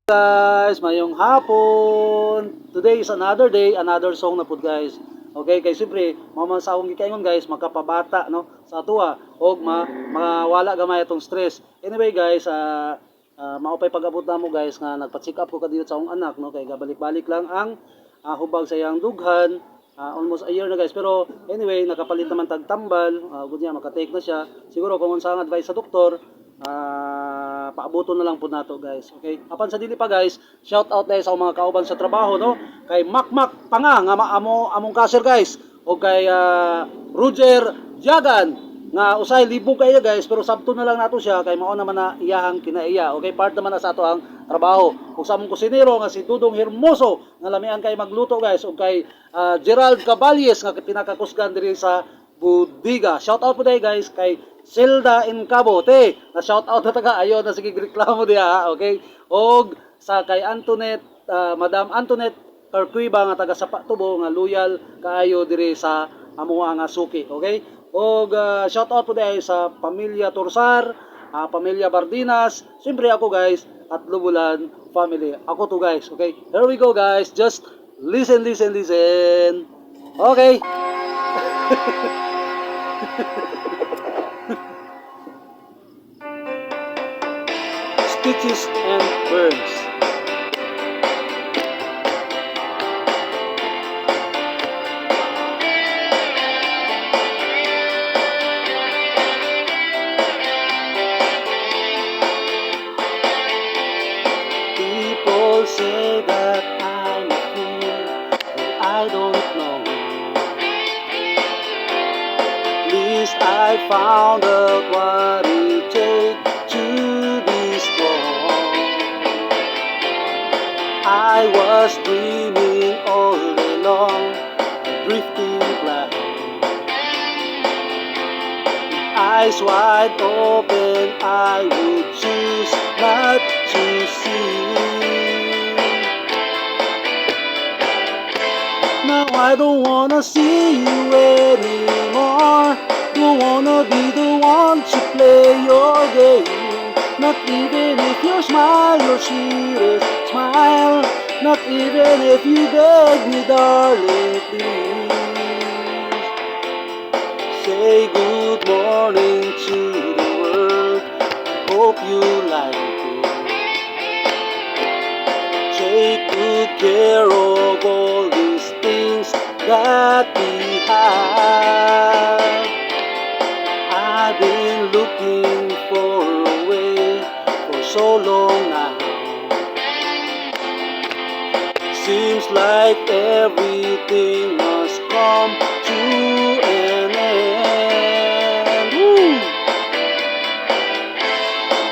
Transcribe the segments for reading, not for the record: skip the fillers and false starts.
Guys, mayong hapon. Today is another day, another song na pud guys. Okay, kay siyempre, maman sa akong gikaingon guys, makapabata no sa atuwa og mawala gamay atong stress. Anyway guys, maupay pag-abot namo guys nga nagpa-check up ko kadiyot sa akong anak no kay gabalik-balik lang ang hubag sa iyang dughan. Almost a year na guys, pero anyway nakapalit naman tagtambal, good niya makatake na siya. Siguro kung unsa ang advice sa doktor, paabuton na lang po nato guys. Okay, apan sa dili pa guys, shout out dahil sa mga kauban sa trabaho no, kay Makmak Panga nga among kasir guys, o kay Roger Jagan nga usay libog kayo guys, pero sabto na lang nato siya kay mao naman na iyahang kinaiya. Okay, part naman na sa ato ang trabaho. Ug sa among kusinero nga si Dudong Hermoso nga lamian kay magluto guys, o kay Gerald Caballes nga pinakakusgan diri sa Budiga. Shout out po dahil guys kay Zelda in Cabote. Na shout out na taga ayo na sige reklamo diha, okay? Og sa kay Antoinette, Madam Antoinette Carcuiba nga taga Sapatubo nga loyal kaayo diri sa amuha nga suki, okay? Og shout out po dahil sa pamilya Torsar, pamilya Bardinas, siyempre ako guys at Lubulan family. Ako to guys, okay? Here we go guys. Just listen. Okay. Stitches and burns. People say that I'm a fool, but I don't know. At least I found out what it takes to be strong. I was dreaming all day long, drifting blind. Eyes wide open, I would choose not to see. Now I don't wanna see you anymore. Don't wanna be the one to play your game. Not even if you smile your sweetest smile. Not even if you beg me, darling, please. Say good morning to the world. Hope you like it. Take good care of all these things that we have. I've been looking for a way for so long now. Seems like everything must come to an end. Woo!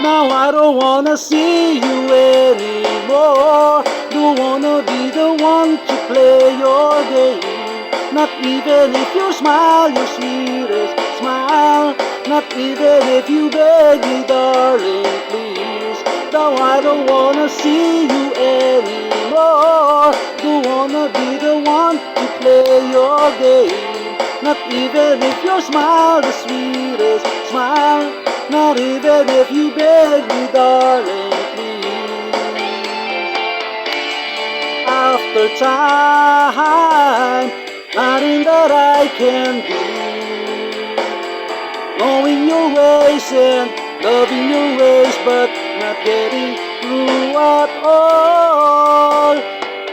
Now I don't wanna see you anymore. Don't wanna be the one to play your game. Not even if you smile your sweetest smile. Not even if you beg me, darling, please. Now I don't wanna see you anymore. Don't wanna be the one to play your game. Not even if you smile the sweetest smile. Not even if you beg me, darling, please. After time, nothing that I can do. Knowing your ways and loving your ways, but not getting through at all.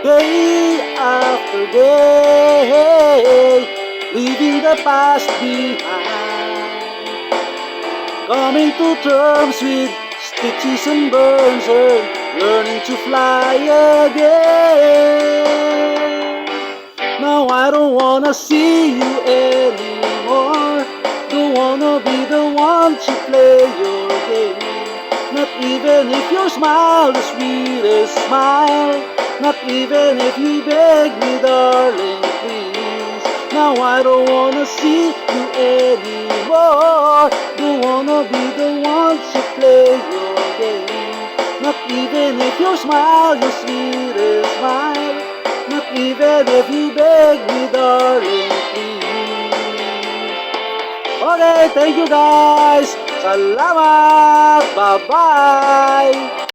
Day after day, leaving the past behind. Coming to terms with stitches and burns, and learning to fly again. Now I don't wanna see you anymore. Don't wanna be the one to play your game. Not even if you smile the sweetest smile. Not even if you beg me, darling, please. Now I don't wanna see you anymore. Don't wanna be the one to play your game. Not even if you smile your sweetest smile. Not even if you beg me, darling, please. Okay, thank you guys. Salamat. Bye-bye.